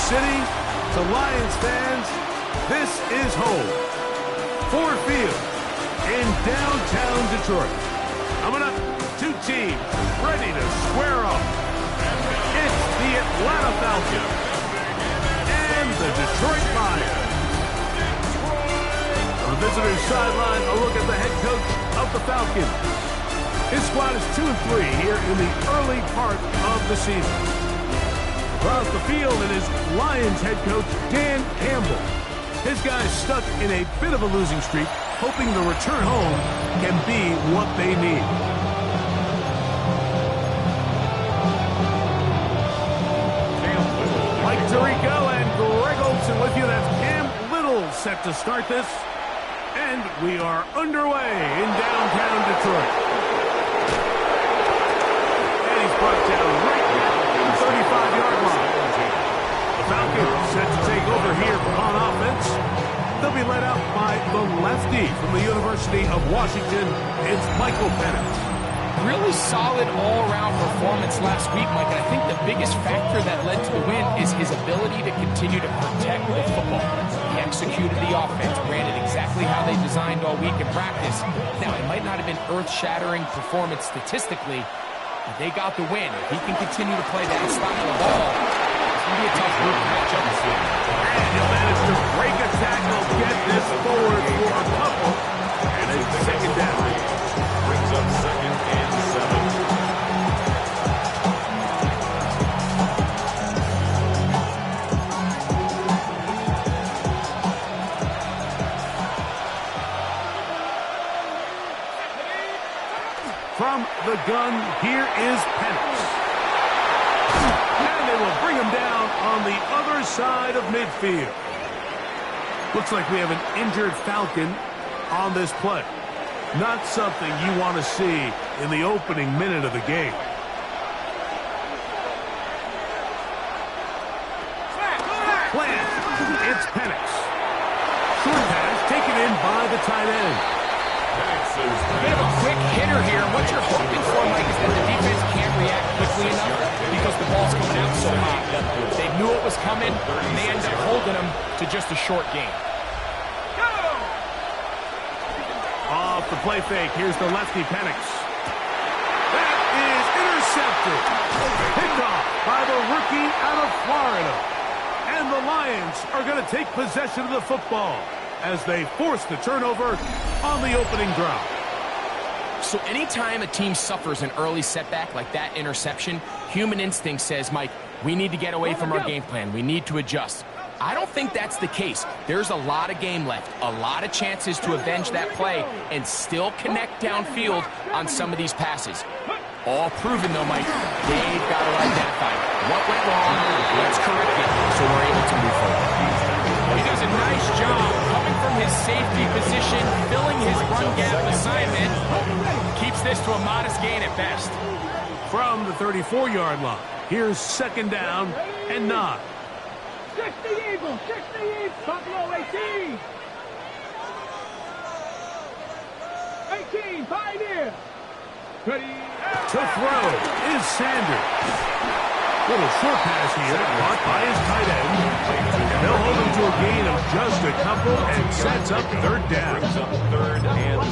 City, to Lions fans, this is home. Ford Field in downtown Detroit. Coming up, two teams ready to square off. It's the Atlanta Falcons and the Detroit Lions. On the visitor's sideline, a look at the head coach of the Falcons. His squad is 2-3 here in the early part of the season. Across the field, it is Lions head coach Dan Campbell. His guys stuck in a bit of a losing streak, hoping the return home can be what they need. Mike Tirico and Greg Olsen with you. That's Cam Little set to start this. And we are underway in downtown Detroit. And he's brought down right now at the 35-yard line. The Falcons set to take over here on offense. They'll be led out by the lefty from the University of Washington. It's Michael Penix. Really solid all-around performance last week, Mike. And I think the biggest factor that led to the win is his ability to continue to protect the football. He executed the offense, ran it exactly how they designed all week in practice. Now, it might not have been earth-shattering performance statistically, but they got the win. If he can continue to play that style of ball, it's going to be a tough group to match up with. And he'll manage to break a tackle, get this forward for a couple, and it's second down. Brings up second and 7. From the gun, here is Penix. And they will bring him down on the other side of midfield. Looks like we have an injured Falcon on this play. Not something you want to see in the opening minute of the game. Plant. It's Penix. Short pass taken in by the tight end. A bit of a quick hitter here. What you're hoping for, Mike, is that the defense can't react quickly enough because the ball's coming out so hot. They knew it was coming, and they ended up holding them to just a short game. Off the play fake, here's the lefty Penix. That is intercepted. Picked off by the rookie out of Florida. And the Lions are going to take possession of the football as they force the turnover on the opening drive. So anytime a team suffers an early setback like that interception, human instinct says, Mike, we need to get away from our game plan. We need to adjust. I don't think that's the case. There's a lot of game left, a lot of chances to avenge that play and still connect downfield on some of these passes. All proven, though, Mike. They've got to identify what went wrong, let's correct it, so we're able to move forward. He does a nice job coming from his safety position, filling his run gap assignment. Keeps this to a modest gain at best. From the 34-yard line, here's second down and 9. 60 Eagles, 60 Eagles, Buffalo 18. 18, Pioneer. Ready. To throw is Sanders. Little short pass here, caught by his tight end. They'll hold him to a gain of just a couple and sets up third down.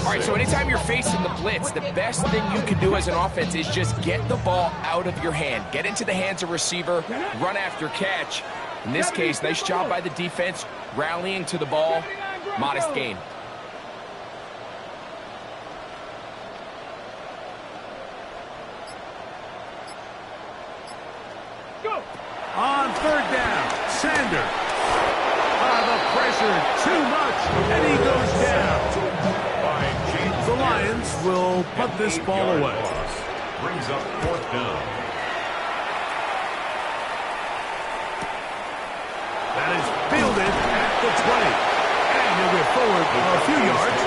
All right, so anytime you're facing the blitz, the best thing you can do as an offense is just get the ball out of your hand. Get into the hands of receiver, run after catch. In this case, nice job by the defense, rallying to the ball, modest gain. On third down, Sanders. The pressure, too much, and he goes down. The Lions will put this ball away. Brings up fourth down. That is fielded at the 20. And he'll get forward a few yards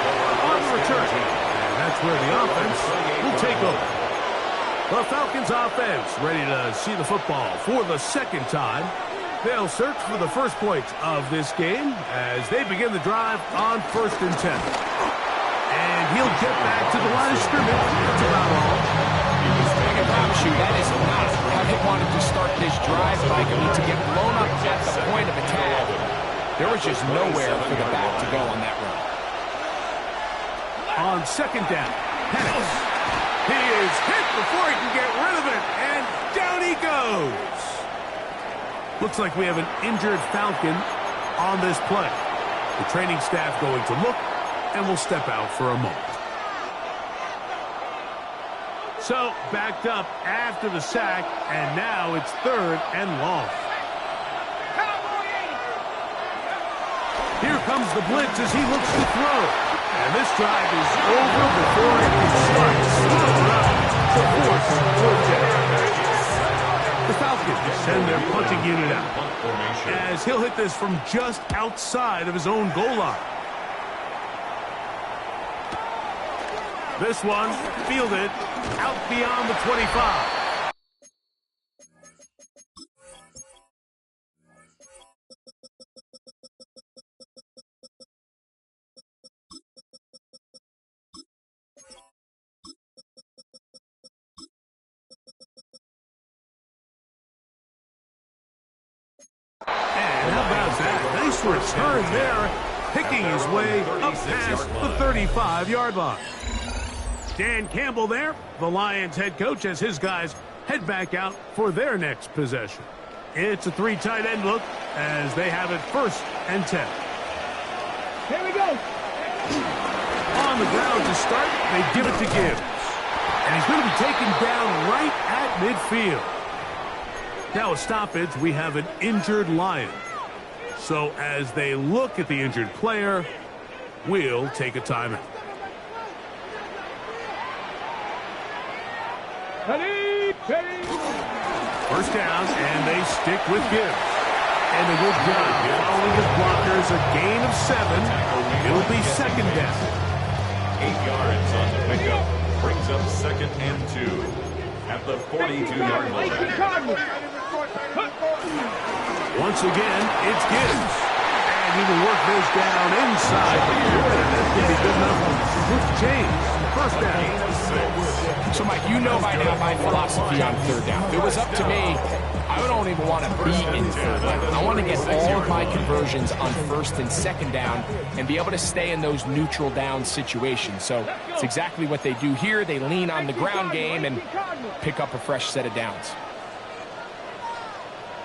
on the return. And that's where the offense will take over. The Falcons offense ready to see the football for the second time. They'll search for the first points of this game as they begin the drive on 1st and 10. And he'll get back to the line of scrimmage. That's about all. I can promise you that is not how they wanted to start this drive, Mike. I mean, to get blown up at the point of attack, there was just nowhere for the back to go on that run. On second down, Penix. He is hit before he can get rid of it, and down he goes. Looks like we have an injured Falcon on this play. The training staff going to look, and will step out for a moment. So, backed up after the sack, and now it's 3rd and long. Here comes the blitz as he looks to throw. And this drive is over before it can start. The 4th and 4. The Falcons send their punting unit out, as he'll hit this from just outside of his own goal line. This one fielded out beyond the 25. And how about that? Nice return there, picking his way up past the 35-yard line. Dan Campbell there, the Lions head coach, as his guys head back out for their next possession. It's a 3 tight end look as they have it 1st and 10. Here we go. On the ground to start, they give it to Gibbs. And he's going to be taken down right at midfield. Now a stoppage, we have an injured Lion. So as they look at the injured player, we'll take a timeout. Ready. 1st down, and they stick with Gibbs. And a good job following the blockers, a gain of 7. It'll be 2nd down. 8 yards on the pickup. Brings up 2nd and 2 at the 42-yard line. Once again, it's Gibbs. And he will work this down inside. That's going to be good enough to change. 1st down. So, Mike, you know by now my philosophy on 3rd down. If it was up to me, I don't even want to be in 3rd down. I want to get all of my conversions on 1st and 2nd down and be able to stay in those neutral down situations. So it's exactly what they do here. They lean on the ground game and pick up a fresh set of downs.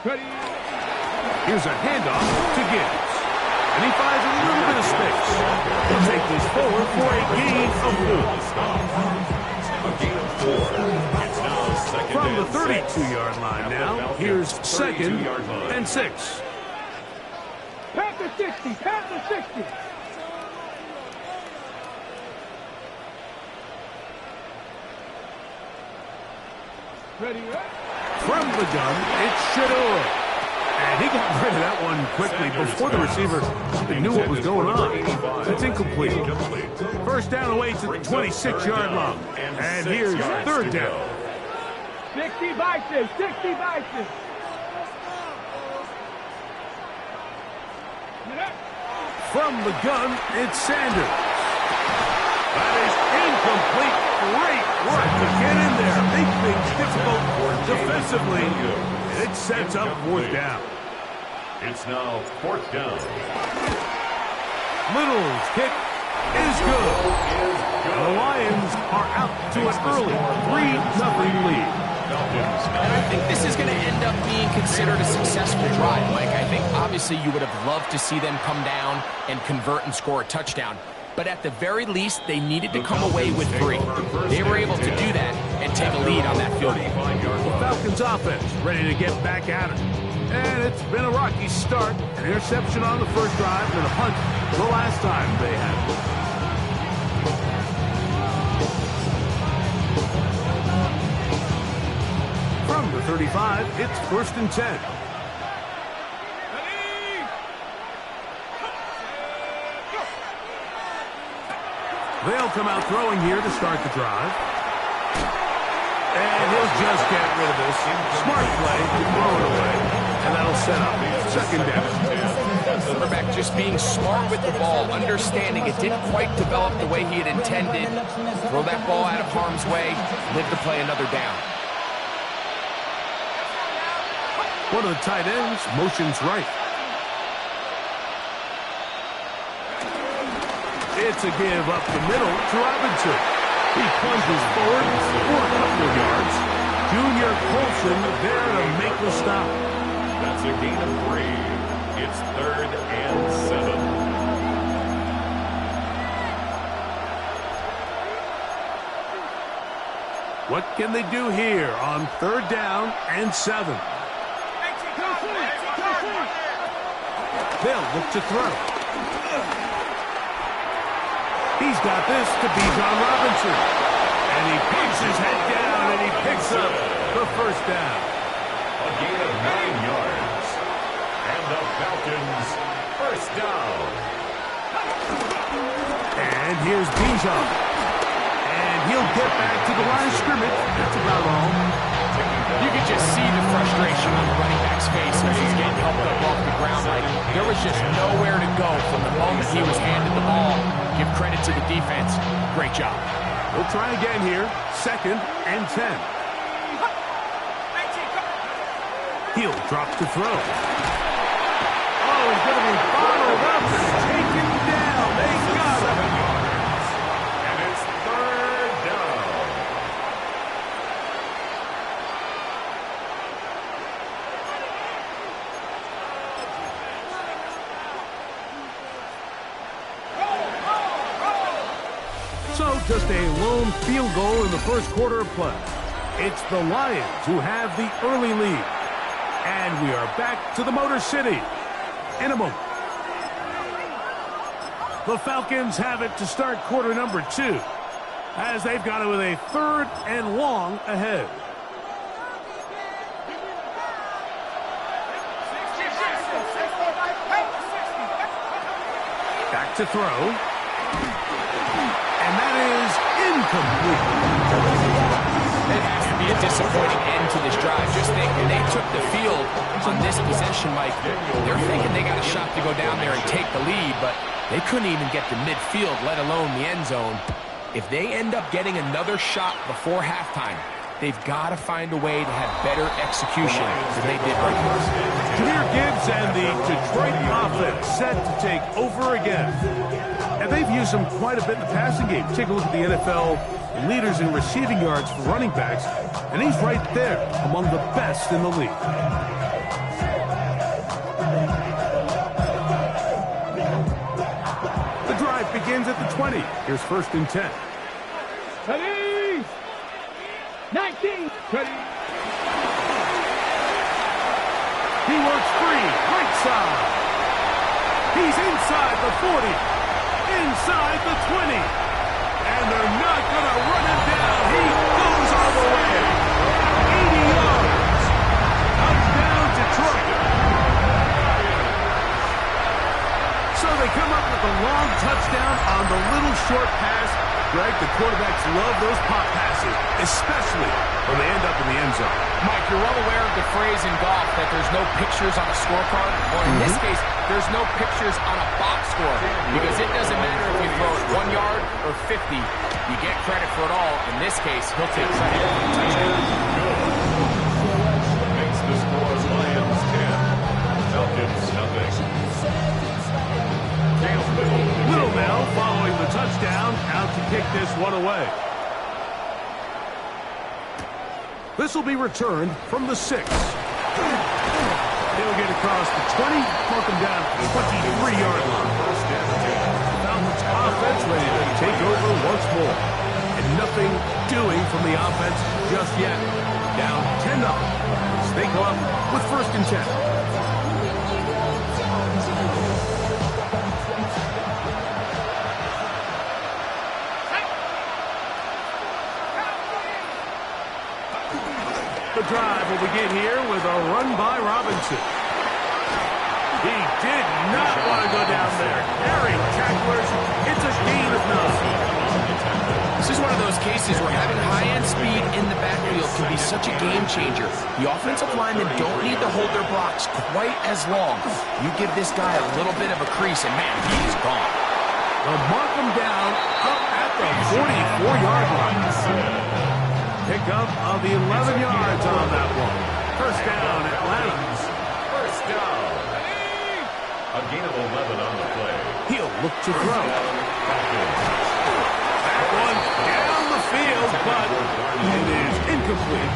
Here's a handoff to Gibbs. And he finds a little bit of space. He'll take this forward for a gain of 4. From the 32-yard line now, here's 2nd and 6. Panther 60. Panther 60. Ready. From the gun, it's Shador. And he got rid of that one quickly before the receiver knew what was going on. It's incomplete. 1st down away to the 26-yard line. And here's 3rd down. 60 by 6. 60 by 6. From the gun, it's Sanders. That is incomplete. Great work to get in there. Make things difficult defensively. It sets up 4th down. It's now 4th down. Little's kick is good. And the Lions are out to an early 3-0 lead. And I think this is going to end up being considered a successful drive, Mike. I think obviously you would have loved to see them come down and convert and score a touchdown. But at the very least, they needed to come away with 3. They were able to do that and take a lead on that field goal. The Falcons offense ready to get back at it. And it's been a rocky start. An interception on the 1st drive and a punt the last time they had it. From the 35, it's 1st and 10. They'll come out throwing here to start the drive. And he'll just get rid of this. Smart play to throw it away. And that'll set up second down. Quarterback just being smart with the ball, understanding it didn't quite develop the way he had intended. Throw that ball out of harm's way, live to play another down. One of the tight ends motions right. It's a give up the middle to Robinson. He plunges forward for a couple of yards. Junior Colson there to make the stop. That's a gain of 3. It's 3rd and 7. What can they do here on 3rd down and 7? They'll look to throw. He's got this to Bijan Robinson. And he picks his head down and he picks up the first down. A gain of 9 yards. And the Falcons first down. And here's Bijan. And he'll get back to the line of scrimmage. That's about all. You can just see the frustration on the running back's face as he's getting helped up off the ground. Like there was just nowhere to go from the moment he was handed the ball. Give credit to the defense. Great job. We'll try again here. 2nd and 10. He'll drop to throw. Oh, he's going to be bottled up and taken down. They got him. And it's 3rd down. So just a lone field goal in the first quarter of play. It's the Lions who have the early lead. And we are back to the Motor City in a moment. The Falcons have it to start quarter number 2 as they've got it with a 3rd and long ahead. Back to throw. And that is incomplete. It has to be a disappointing end to this drive. Just think, when they took the field on this possession, Mike, they're thinking they got a shot to go down there and take the lead, but they couldn't even get to midfield, let alone the end zone. If they end up getting another shot before halftime, they've got to find a way to have better execution than they did right now. Jahmyr Gibbs and the Detroit offense set to take over again. And they've used him quite a bit in the passing game. Take a look at the NFL leaders in receiving yards for running backs, and he's right there among the best in the league. The drive begins at the 20. Here's 1st and 10. Ready? 19. Ready. He works free, right side. He's inside the 40, inside the 20. And they're not going to run him down. He goes all the way. 80 yards. Touchdown, Detroit. So they come up with a long touchdown on the little short pass. Greg, the quarterbacks love those pop passes, especially when they end up in the end zone. Mike, you're well aware of the phrase in golf that there's no pictures on a scorecard. Or in this case, there's no pictures on a box score. Because it doesn't matter if you throw it 1 yard or 50. You get credit for it all. In this case, he'll take credit for the touchdown. Makes the score Lions 10. Falcons nothing. Little now following the touchdown, out to kick this one away. This will be returned from the 6. He'll get across the 20, mark him down at the 23-yard line. Falcons offense ready to take over once more. And nothing doing from the offense just yet. Down 10-0. They go up with 1st and 10. The drive will begin here with a run by Robinson. He did not want to go down there. Airing tacklers, it's a gain of 9. This is one of those cases where having high-end speed in the backfield can be such a game changer. The offensive linemen don't need to hold their blocks quite as long. You give this guy a little bit of a crease, and man, he's gone. They'll mark him down up at the 44-yard line. Pickup of the 11 yards on that one. First down, Atlanta. First down. A gain of 11 on the play. He'll look to throw. That one down the field, but it is incomplete.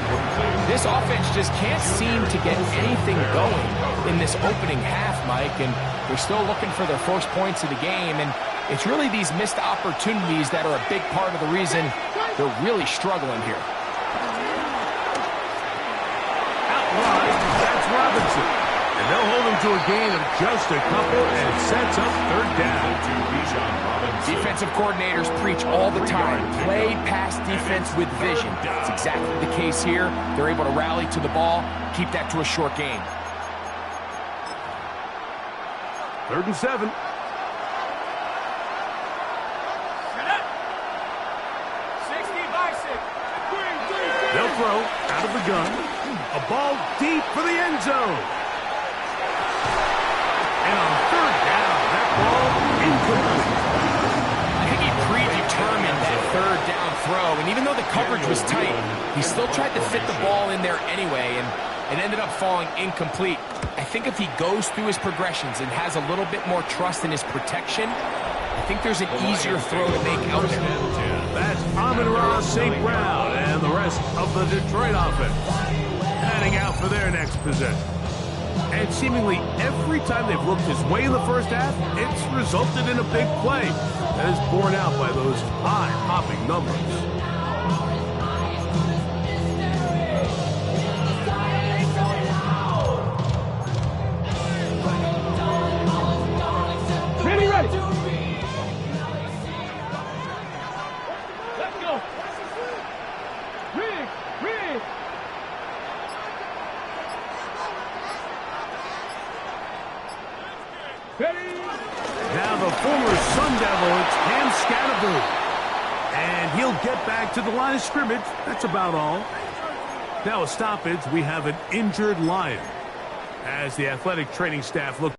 This offense just can't seem to get anything going in this opening half, Mike, and they're still looking for their first points of the game, and it's really these missed opportunities that are a big part of the reason they're really struggling here. Out wide, that's Robinson. And they'll hold him to a gain of just a couple, and it sets up third down. Defensive coordinators preach all the time, play pass defense with vision. That's exactly the case here. They're able to rally to the ball, keep that to a short game. 3rd and 7. They'll throw out of the gun. A ball deep for the end zone. And on 3rd down, that ball incomplete. I think he predetermined that 3rd down throw, and even though the coverage was tight, he still tried to fit the ball in there anyway, and it ended up falling incomplete. I think if he goes through his progressions and has a little bit more trust in his protection, I think there's an easier throw to make out there. That's Amon-Ra St. Brown and the rest of the Detroit offense heading out for their next possession. And seemingly every time they've looked his way in the first half, it's resulted in a big play that is borne out by those high-popping numbers. Ready. Now the former Sun Devil, it's Cam Scattergood. And he'll get back to the line of scrimmage. That's about all. Now a stoppage, we have an injured Lion. As the athletic training staff look.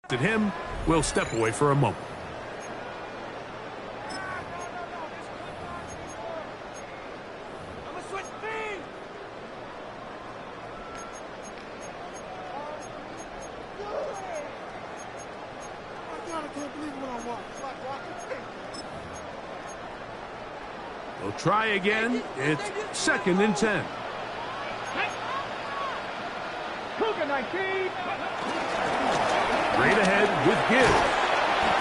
At him, we'll step away for a moment. We'll try again. It's 2nd and 10. Straight ahead with Gibbs.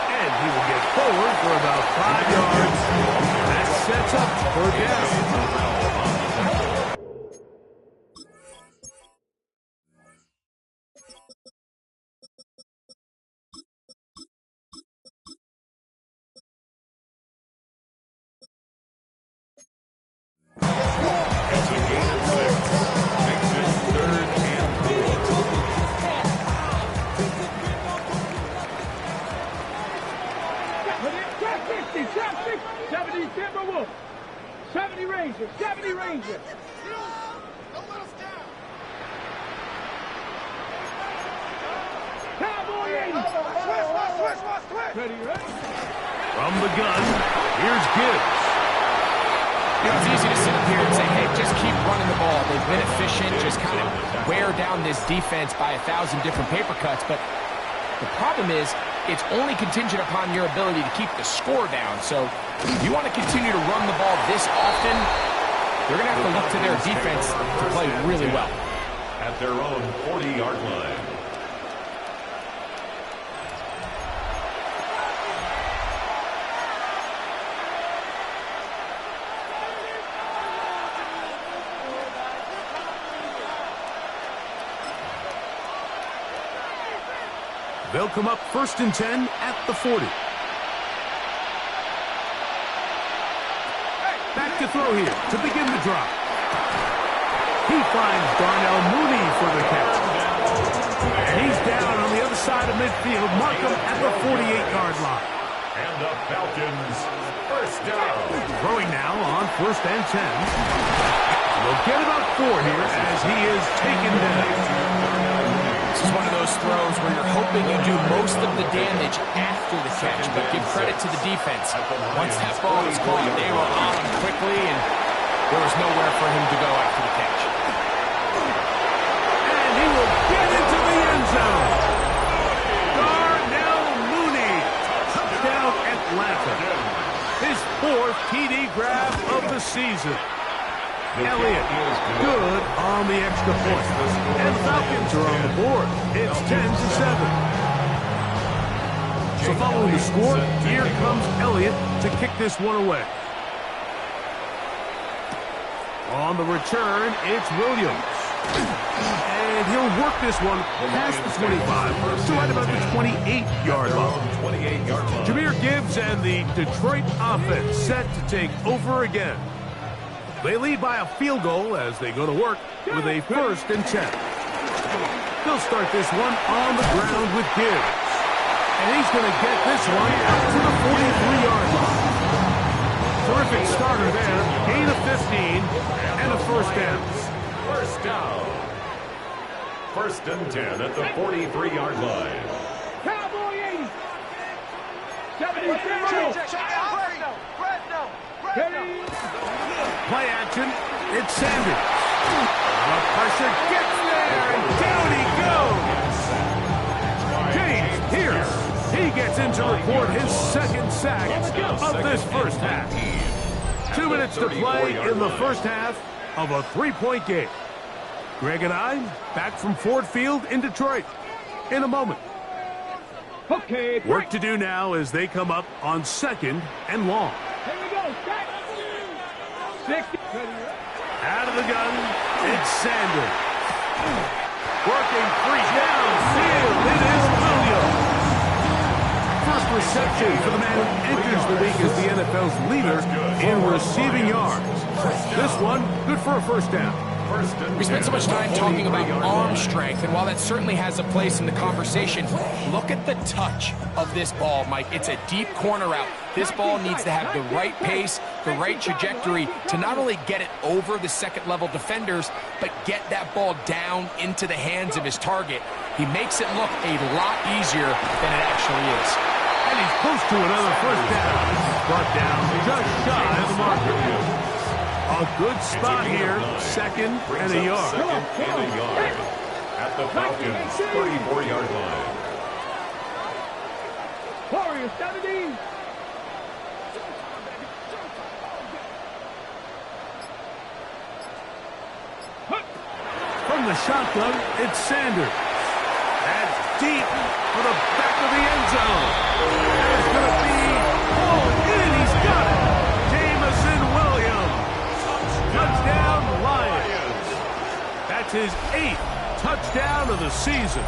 And he will get forward for about 5 yards. That sets up 3rd down. It's a gain of 6. Makes it 3rd and 70 Timberwolves. 70 Rangers. 70 Rangers. Don't let us down. Cowboy 80. Switch. Ready. From the gun, here's Gibbs. You know, it's easy to sit up here and say, hey, just keep running the ball. They've been efficient, just kind of wear down this defense by 1,000 different paper cuts. But the problem is, it's only contingent upon your ability to keep the score down. So if you want to continue to run the ball this often, they're going to have to look to their defense to play really well. At their own 40-yard line. They'll come up 1st and 10 at the 40. to throw here to begin the drive. He finds Darnell Mooney for the catch. And he's down on the other side of midfield. Mark him at the 48-yard line. And the Falcons first down. Throwing now on 1st and 10. We'll get about 4 here as he is taken down. This is one of those throws where you're hoping you do most of the damage after the catch, but give credit to the defense. Once that ball was caught, they were on him quickly, and there was nowhere for him to go after the catch. And he will get into the end zone. Darnell Mooney, touchdown Atlanta. His 4th TD grab of the season. Elliott, good on the extra point. And the Falcons are on the board. It's 10-7. So following the score, here comes Elliott to kick this one away. On the return, it's Williams. And he'll work this one past the 25 to right about the 28-yard line. Jahmyr Gibbs and the Detroit offense set to take over again. They lead by a field goal as they go to work with a 1st and 10. They'll start this one on the ground with Gibbs. And he's going to get this one out to the 43-yard line. Terrific starter there. Gain of 15 and a 1st down. First down. 1st and 10 at the 43-yard line. Cowboy 80. 70. Play action. It's Sanders. The pressure gets there, and down he goes. James Pierce. He gets in to record his 2nd sack of this first half. 2 minutes to play in the first half of a 3-point game. Greg and I back from Ford Field in Detroit in a moment. Okay. Work to do now as they come up on 2nd and long. Here we go. 60. Out of the gun, it's Sanders. Working 3 downfield, it is Williams. First reception for the man who enters the league as the NFL's leader in receiving yards. This one, good for a 1st down. We spent so much time talking about arm strength, and while that certainly has a place in the conversation, look at the touch of this ball, Mike. It's a deep corner route. This ball needs to have the right pace, the right trajectory to not only get it over the 2nd-level defenders, but get that ball down into the hands of his target. He makes it look a lot easier than it actually is. And he's close to another 1st down. Brought down just shy of the marker. A good spot here, 2nd and a yard. 2nd and a yard at the Falcons' 34-yard line. Warriors 70. From the shotgun, it's Sanders. That's deep for the back of the end zone. There's going to be in. He's got it. Jamison Williams. Touchdown, Lions. That's his 8th touchdown of the season.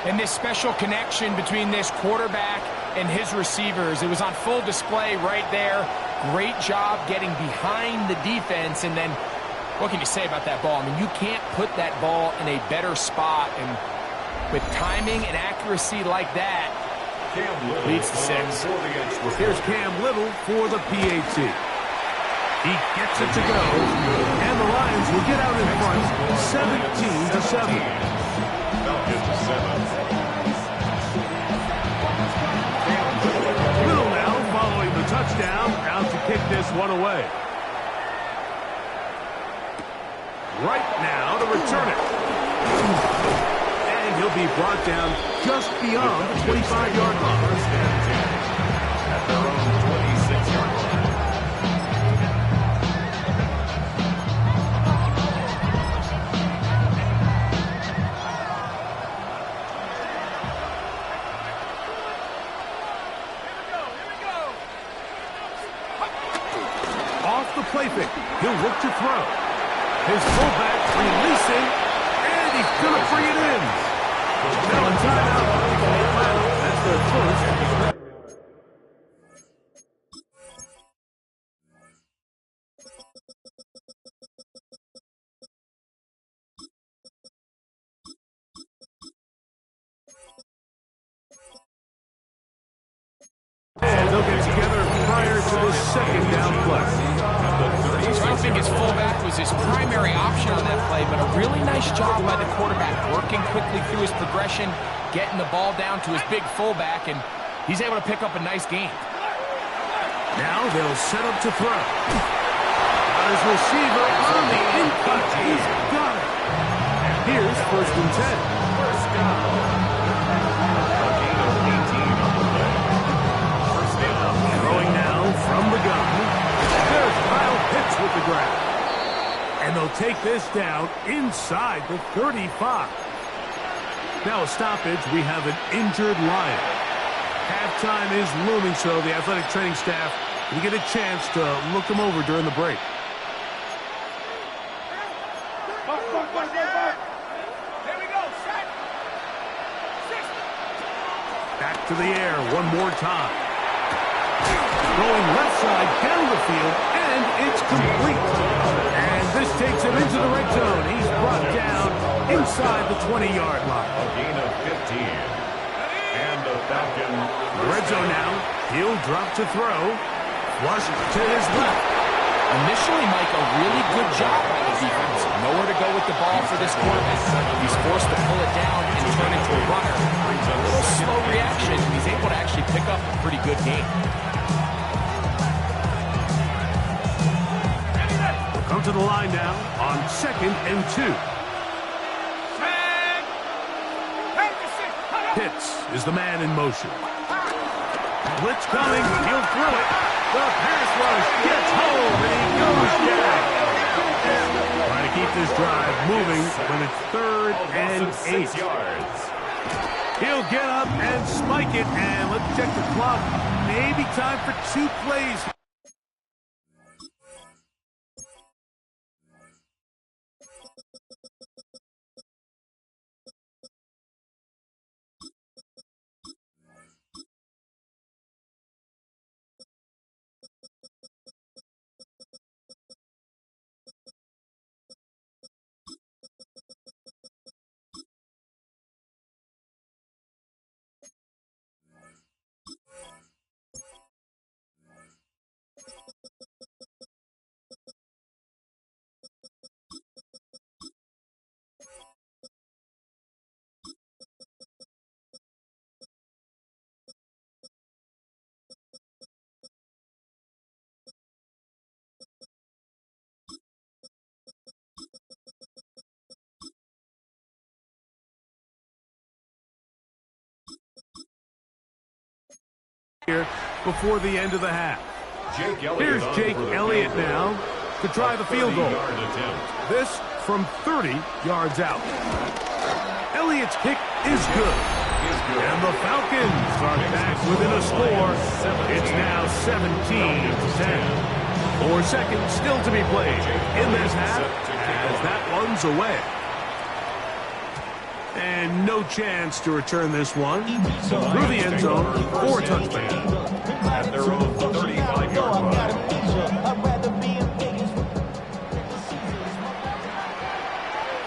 And this special connection between this quarterback and his receivers, it was on full display right there. Great job getting behind the defense, and then what can you say about that ball? I mean, you can't put that ball in a better spot, and with timing and accuracy like that, leads to 6. Here's Cam Little for the PAT. He gets it to go, and the Lions will get out in front, 17-7. Little now following the touchdown, out to kick this one away. Right now to return it. And he'll be brought down just beyond the 25-yard line. At their own 26-yard line. Off the play fake, he'll look to throw. His fullback releasing, and he's going to bring it in. Now a timeout. That's their first. second down play. So I think his fullback was his primary option on that play, but a really nice job by the quarterback, working quickly through his progression, getting the ball down to his big fullback, and he's able to pick up a nice gain. Now they'll set up to throw. Got his receiver on the in-cut. He's got it. And here's 1st and 10. First down. A gain of 18 on the play. First down. Throwing now from the gun. There's Kyle Pitts with the grab. And they'll take this down inside the 35. Now a stoppage. We have an injured Lion. Halftime is looming, so the athletic training staff will get a chance to look him over during the break. Here we go, set. Back to the air one more time. Going left side down the field, and it's complete. And this takes him into the red zone. He's brought down inside the 20-yard line. A gain of 15. And the Falcon. Red zone now. He'll drop to throw. Flush to his left. Initially, Mike, a really good job by the defense. Nowhere to go with the ball for this quarterback. He's forced to pull it down and turn into a runner. A little slow reaction, and he's able to actually pick up a pretty good game. We'll come to the line now on 2nd and 2. Pitts is the man in motion. Blitz coming. He'll throw it. The pass rush gets home, and he goes down. Trying to keep this drive moving when it's 3rd and 8. Yards. He'll get up and spike it, and let's check the clock. Maybe time for 2 plays. Here before the end of the half. Here's Jake Elliott now to try the field goal. This from 30 yards out. Elliott's kick is good. And the Falcons are back within a score. It's now 17-10. 4 seconds still to be played in this half as that one's away. And no chance to return this one through the end zone for a touchback. At their own 35-yard line.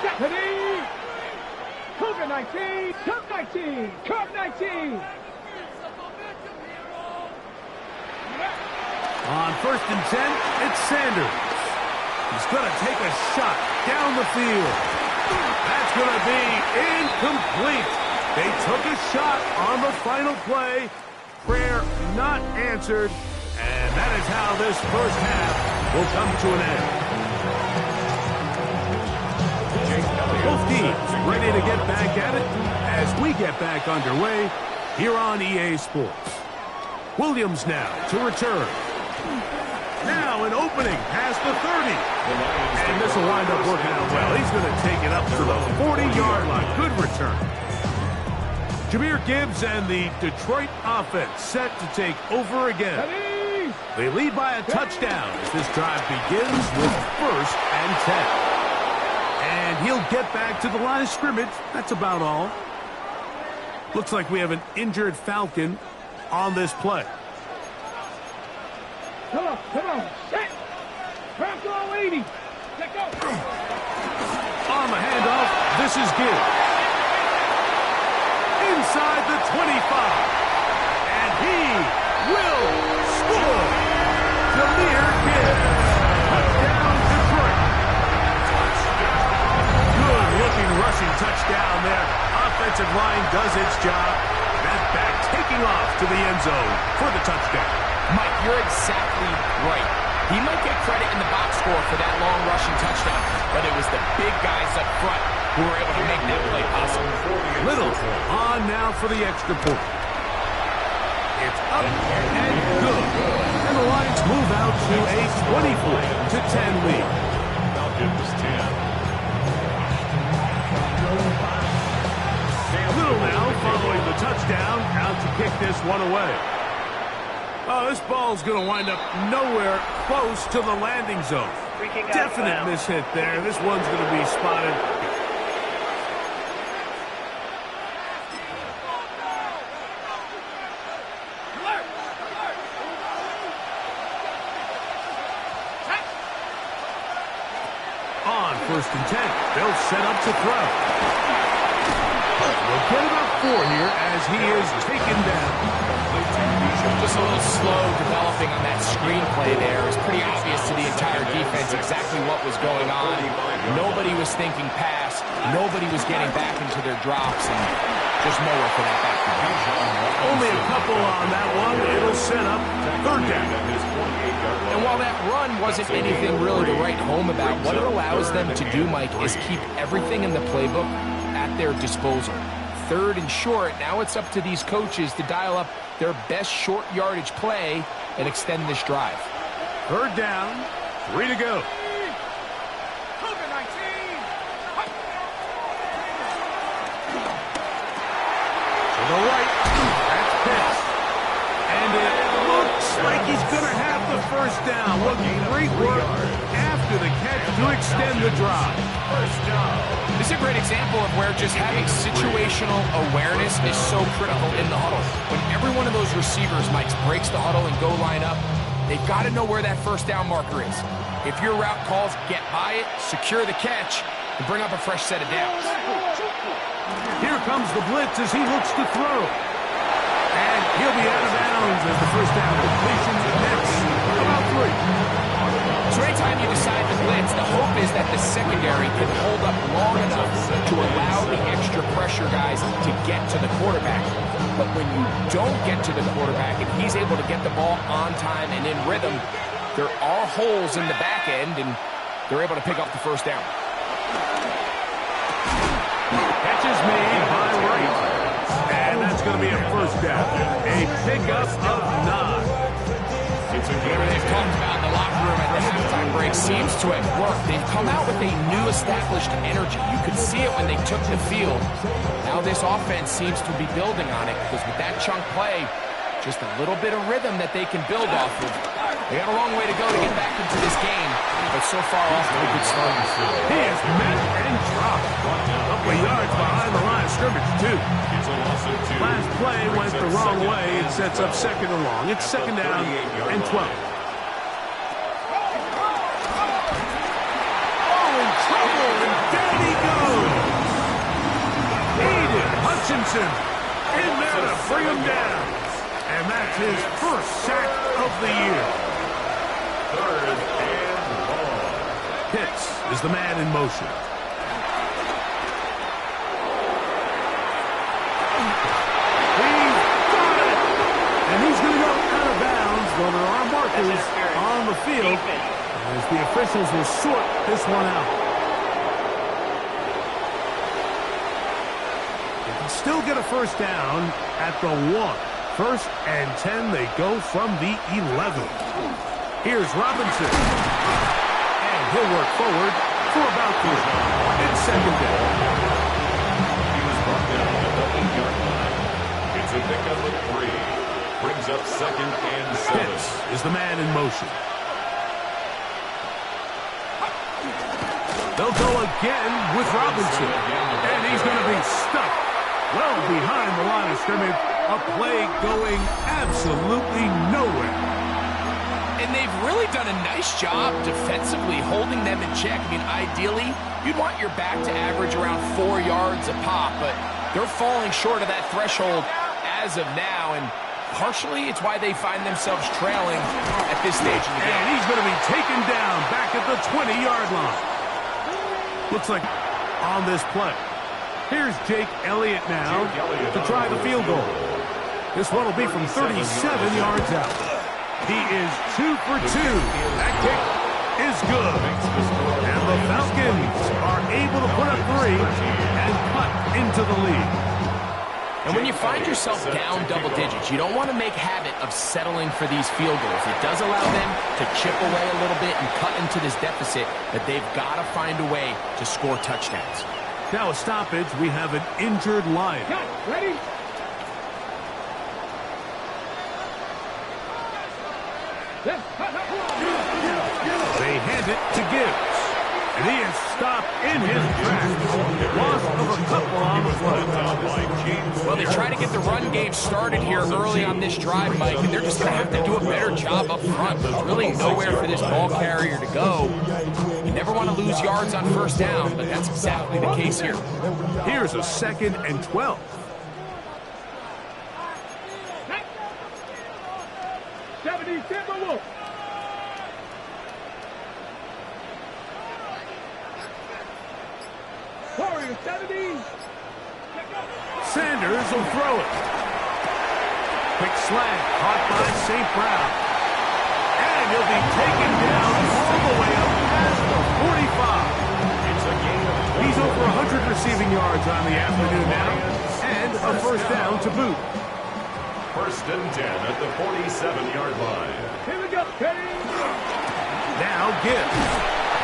Deputy! Cougar 19! Cup 19! Cup 19! On 1st and 10, it's Sanders. He's going to take a shot down the field. That's going to be incomplete. They took a shot on the final play. Prayer not answered. And that is how this first half will come to an end. Both teams ready to get back at it as we get back underway here on EA Sports. Williams now to return. Now an opening past the 30. And this will wind up working out well. He's going to take it up to the 40-yard line. Good return. Jahmyr Gibbs and the Detroit offense set to take over again. They lead by a touchdown as this drive begins with 1st and 10. And he'll get back to the line of scrimmage. That's about all. Looks like we have an injured Falcon on this play. Come on, set! Franco 80! Let go! On the handoff, this is Gibbs. Inside the 25. And he will score. down there. Offensive line does its job. That back taking off to the end zone for the touchdown. Mike, you're exactly right. He might get credit in the box score for that long rushing touchdown, but it was the big guys up front who were able to make that play possible. Little on now for the extra point. It's up and good. And the Lions move out to a 24-10 lead. Falcons 10. Little now following the touchdown, out to kick this one away. Oh, this ball's going to wind up nowhere close to the landing zone. Definite mishit there. This one's going to be spotted. On 1st and 10, they'll set up to throw. We'll get about 4 here as he is taken down. Just a little slow developing on that screenplay there. It was pretty obvious to the entire defense exactly what was going on. Nobody was thinking pass. Nobody was getting back into their drops, and just nowhere for that back. Only a couple on that one. It'll set up 3rd down. And while that run wasn't anything really to write home about, what it allows them to do, Mike, is keep everything in the playbook at their disposal. 3rd and short, now it's up to these coaches to dial up their best short yardage play and extend this drive. 3rd down, 3 to go. To the right, that's Pitts. And it looks like he's going to have the 1st down. Looking great work after the catch to extend the drive. 1st down. This is a great example of where just having situational awareness is so critical in the huddle. When every one of those receivers, Mike, breaks the huddle and go line up, they've got to know where that 1st down marker is. If your route calls, get by it, secure the catch, and bring up a fresh set of downs. Here comes the blitz as he looks to throw. And he'll be out of bounds as the 1st down completion nets about 3. So anytime you decide to blitz, the hope is that the secondary can hold up long enough to allow the extra pressure guys to get to the quarterback. But when you don't get to the quarterback and he's able to get the ball on time and in rhythm, there are holes in the back end, and they're able to pick up the 1st down. Catch is made by Wright. And that's going to be a 1st down. A pickup of 9. Whatever they've talked about in the locker room at the halftime break seems to have worked. They've come out with a new established energy. You could see it when they took the field. Now this offense seems to be building on it because with that chunk play, just a little bit of rhythm that they can build off of. They got a long way to go to get back into this game, but so far off to a good start. He is met and dropped. Couple of yards behind the line of scrimmage, too. Last play went the wrong way. It sets up 2nd and long. It's 2nd down and 12. Oh, in trouble, and down he goes. Aiden Hutchinson in there to bring him down. And that's his 1st sack of the year. 3rd and long. Pitts is the man in motion. And he's going to go out of bounds, though there are markers on the field as the officials will sort this one out. They can still get a 1st down at the 1. 1st and 10, they go from the 11. Here's Robinson. And he'll work forward for about 3. It's 2nd down. He was brought down at the 8-yard line. It's a pickup of 3. Brings up 2nd and 7. Pitts is the man in motion. They'll go again with Robinson. And he's going to be stuck well behind the line of scrimmage. A play going absolutely nowhere. And they've really done a nice job defensively holding them in check. I mean, ideally, you'd want your back to average around 4 yards a pop, but they're falling short of that threshold as of now, and partially it's why they find themselves trailing at this stage in the game. And he's going to be taken down back at the 20-yard line. Looks like on this play, Here's Jake Elliott now to try the field goal. This one will be from 37 yards out. He is 2 for 2. That kick is good. And the Falcons are able to put up 3 and cut into the lead. And when you find yourself down double digits, you don't want to make habit of settling for these field goals. It does allow them to chip away a little bit and cut into this deficit, but they've got to find a way to score touchdowns. Now a stoppage. We have an injured Lion. Ready? They hand it to Gibbs. And he is stopped in his tracks. Loss of a couple on the play. Well, they try to get the run game started here early on this drive, Mike, and they're just going to have to do a better job up front. There's really nowhere for this ball carrier to go. You never want to lose yards on first down, but that's exactly the case here. Here's a 2nd and 12. Sanders will throw it. Quick slant caught by St. Brown. And he'll be taken down all the way up past the 45. He's over 100 receiving yards on the afternoon now. And a first down to boot. 1st and 10 at the 47-yard line. Here we go. Now Gibbs.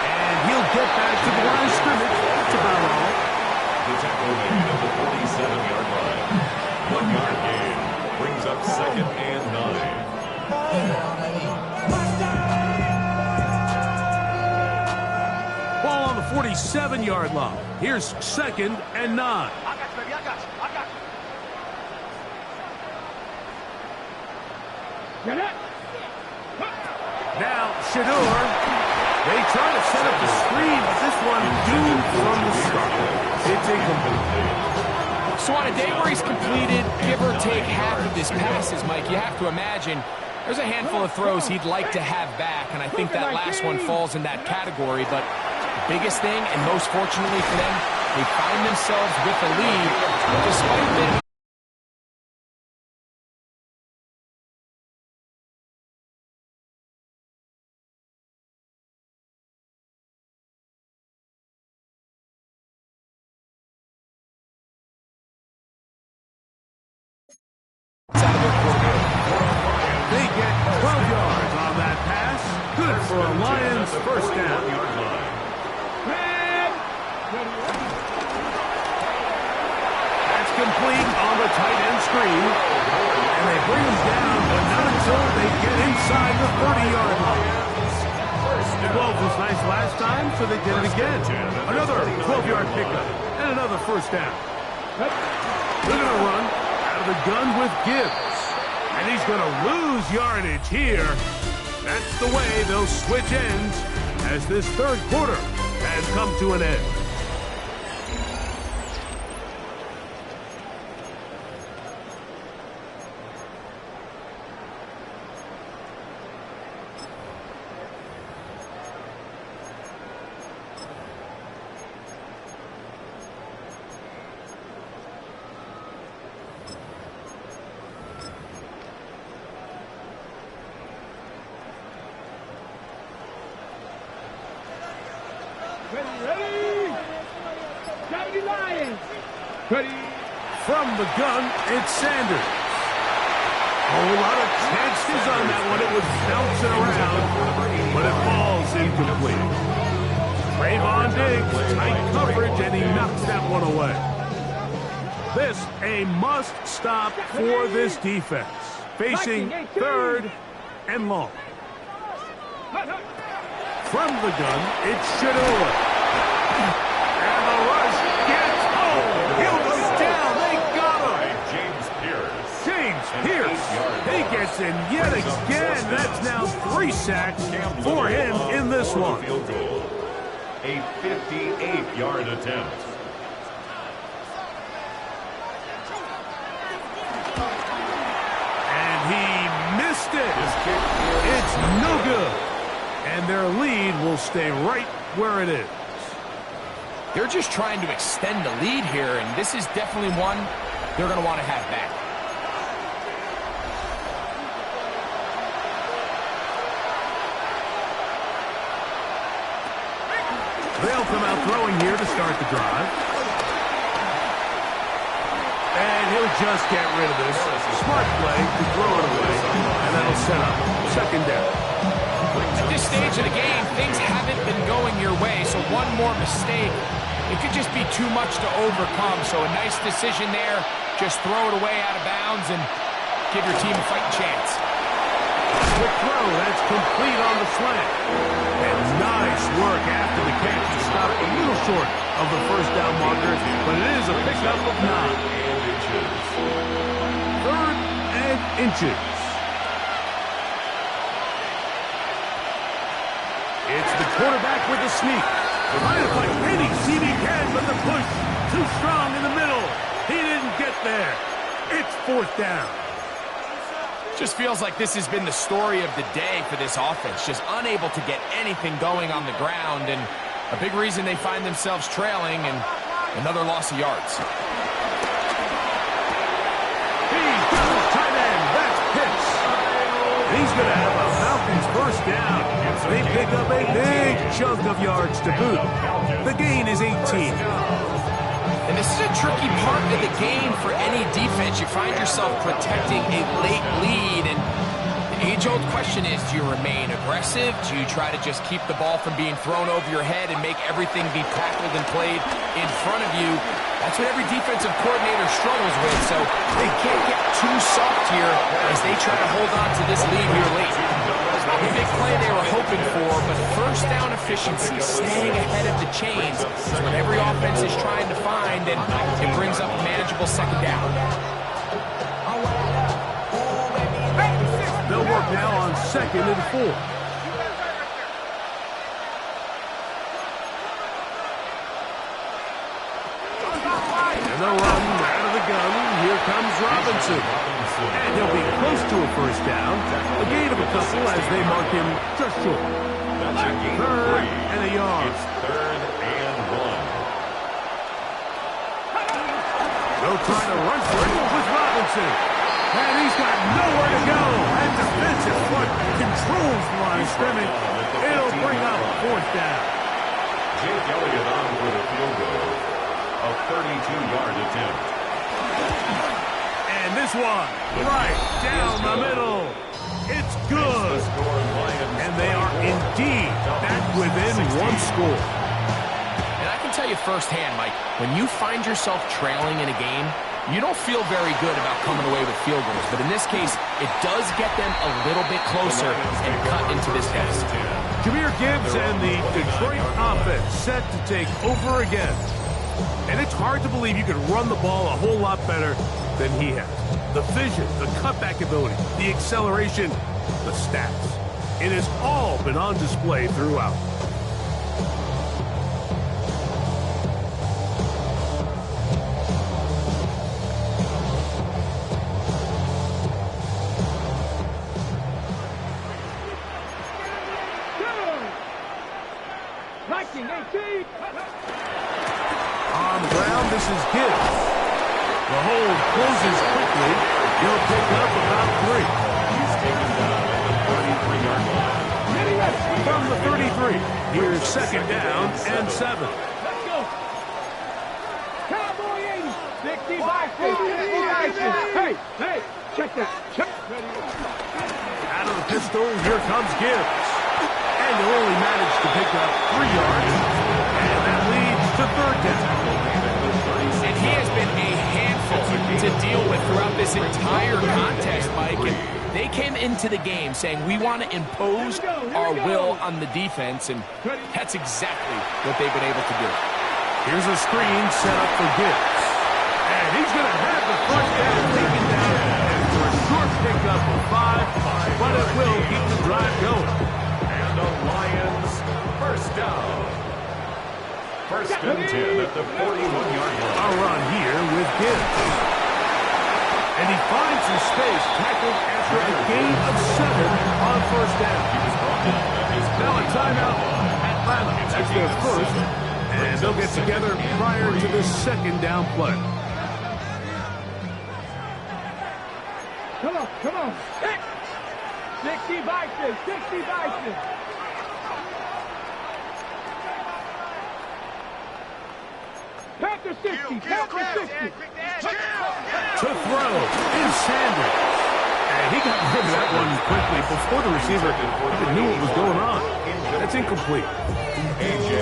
And he'll get back to the line of scrimmage. That's about all. The tackle made at the 47-yard line. 1-yard gain brings up 2nd and 9. Ball on the 47-yard line. Here's 2nd and 9. Now Shador. They try to set up the screen, but this one doomed from the start. It's incomplete. So on a day where he's completed, give or take half of his passes, Mike, you have to imagine there's a handful of throws he'd like to have back, and I think that last one falls in that category. But the biggest thing, and most fortunately for them, they find themselves with a lead despite being They get 12 yards on that pass. Good for a Lions first down. That's complete on the tight end screen. And they bring him down, but not until they get inside the 30-yard line. 12 was nice last time, so they did it again. Another 12-yard pickup and another first down. They're going to run out of the gun with Gibbs. And he's going to lose yardage here. That's the way they'll switch ends as this third quarter has come to an end. Ready? 70 Lions. Ready? From the gun, it's Sanders. A whole lot of chances on that one. It was bouncing around, but it falls incomplete. Trayvon Diggs, tight coverage, and he knocks that one away. This a must stop for this defense. Facing 3rd and long. From the gun, it's Shador. And the rush gets home. Hill goes down. They got him. James Pierce. He gets in yet again. That's now 3 sacks for him in this one. A 58-yard attempt. And he missed it. It's no good. And their lead will stay right where it is. They're just trying to extend the lead here, and this is definitely one they're going to want to have back. They'll come out throwing here to start the drive. And he'll just get rid of this. Smart play to throw it away, and that'll set up second down. At this stage of the game, things haven't been going your way, so one more mistake, it could just be too much to overcome. So a nice decision there. Just throw it away out of bounds and give your team a fighting chance. Quick throw, that's complete on the slant. And nice work after the catch to stop a little short of the first down marker, but it is a pickup of 9. 3rd and inches. It's the quarterback with the sneak. Trying to fight any CB can, but the push too strong in the middle. He didn't get there. It's 4th down. Just feels like this has been the story of the day for this offense. Just unable to get anything going on the ground, and a big reason they find themselves trailing and another loss of yards. He's got his tight end. That's Pitts. And he's going to have a Falcons first down. They pick up a big chunk of yards to boot. The gain is 18. And this is a tricky part of the game for any defense. You find yourself protecting a late lead, and the age-old question is, do you remain aggressive? Do you try to just keep the ball from being thrown over your head and make everything be tackled and played in front of you? That's what every defensive coordinator struggles with, so they can't get too soft here as they try to hold on to this lead here late. It's not the big play they were hoping for, but first down efficiency, staying ahead of the chains, is what every offense is trying to find, and it brings up a manageable second down. They'll work now on 2nd and 4. And they'll run out of the gun. Here comes Robinson. And he'll be close to a first down. A gain of a couple as they mark him just short. That's a gain of 3rd 3. and a yard. It's 3rd and 1. They'll try to run for it with Robinson. And he's got nowhere to go. And defensive front controls the line of scrimmage. It'll bring up 4th down. Jake Elliott on for the field goal. A 32-yard attempt. And this one, right down the middle. It's good. And they are indeed back within 1 score. And I can tell you firsthand, Mike, when you find yourself trailing in a game, you don't feel very good about coming away with field goals. But in this case, it does get them a little bit closer and cut into this deficit. Jahmyr Gibbs and the Detroit offense set to take over again. And it's hard to believe you can run the ball a whole lot better than he has. The vision, the cutback ability, the acceleration, the stats. It has all been on display throughout. On the ground, this is Gibbs. The hold closes quickly. He'll pick up about 3. He's taken down at the 33-yard line. From the 33, here's 2nd down and 7. Let's go. Cowboy 80. 65, 65. Hey, check that. Check. Out of the pistol, here comes Gibbs. And he'll only manage to pick up 3 yards. And that leads to 3rd down. And he has been a handful to deal with throughout this entire contest, Mike. And they came into the game saying, we want to impose our will on the defense, and that's exactly what they've been able to do. Here's a screen set up for Gibbs. And he's going to have the first down taken down after a short pickup of 5, but it will keep the drive going. And the Lions first down. 1st and 10 at the 41-yard line. A run here with Gibbs. And he finds his space, tackled after a gain of 7 on first down. Now a timeout, Atlanta. That's their 1st And they'll get together prior to this second down play. Come on, come on. 60 vices, 60 vices. Panther 60, Panther 60. To throw is Sanders. And he got rid of that one quickly before the receiver even knew what was going on. That's incomplete.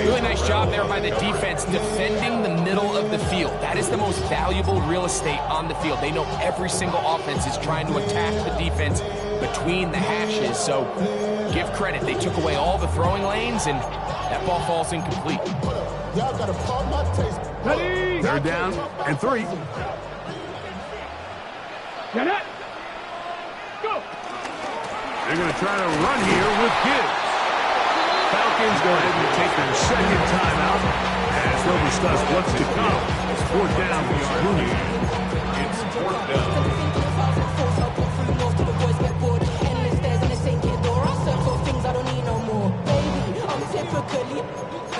Really nice job there by the defense defending the middle of the field. That is the most valuable real estate on the field. They know every single offense is trying to attack the defense between the hashes. So give credit. They took away all the throwing lanes, and that ball falls incomplete. They're down and 3. Get it. Go. They're going to try to run here with Gibbs. Falcons go ahead and take their second timeout as they'll discuss what's to come. It's 4th down for Rooney. It's 4th down.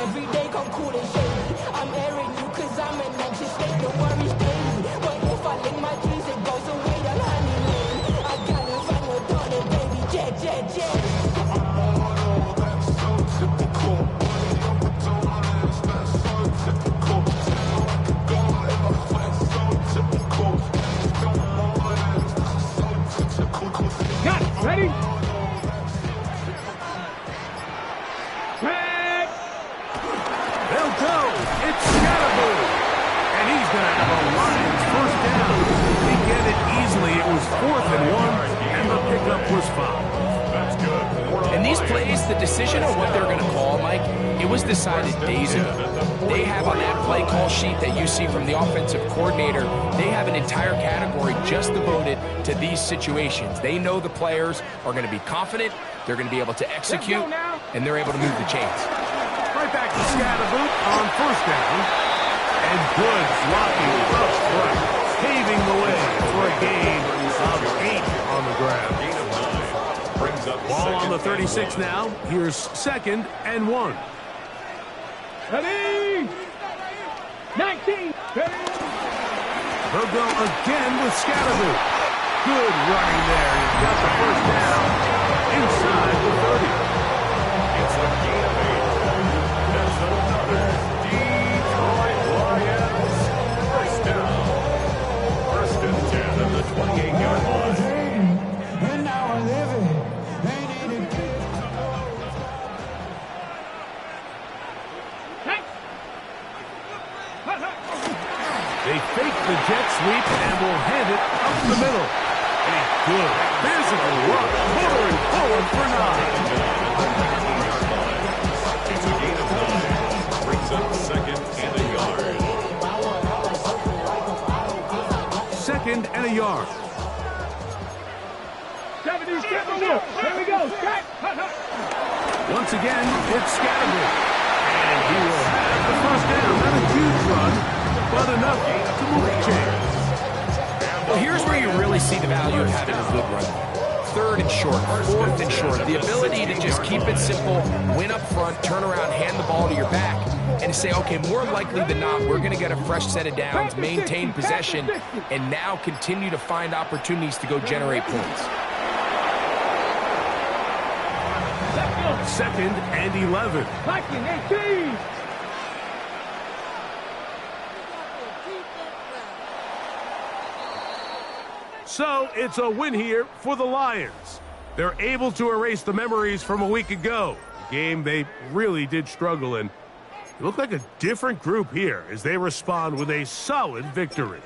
Every day come cool and shady. I'm airing you cause I'm an anxious state. Don't worry daily. But if I link my keys, it goes away. I'm honeymoon. I gotta find your daughter, baby. Jet, jet, jet. That's so typical. Got it. Ready? They'll go. It's Scatterboo. And he's going to have a Lions first down. He get it easily. It was 4th and 1, and the pickup was fouled. That's good. In these plays, the decision on what they're going to call, Mike, it was decided days ago. They have on that play call sheet that you see from the offensive coordinator, they have an entire category just devoted to these situations. They know the players are going to be confident, they're going to be able to execute, and they're able to move the chains. Right back to Scatterboo on 1st down. And good blocking up front, paving the way for a gain of 8 on the ground. Gain of 9. Brings up Ball on the second 36 now. Here's 2nd and 1. Ready? 19. Ready? They'll go again with Scatterboo. Good running there. He's got the first down inside the 30. It's a gain of 8. That's another Detroit Lions first down. 1st and 10 at the 28-yard line. And now I live it. They fake the jet sweep and will hand it up the middle. A good physical run, motoring forward for 9. It's a gain of 9. Brings up 2nd and a yard. 2nd and a yard. 70, step on it. Here we go. Strike. Once again, it's Scatterboo. And he will have the first down. Not a huge run, but enough to move the chains. Well, here's where you really see the value of having a good run. 3rd and short, 4th and short. The ability to just keep it simple, win up front, turn around, hand the ball to your back, and say, okay, more likely than not, we're going to get a fresh set of downs, maintain possession, and now continue to find opportunities to go generate points. 2nd and 11. Viking 18. So it's a win here for the Lions. They're able to erase the memories from a week ago, a game they really did struggle in. They look like a different group here as they respond with a solid victory.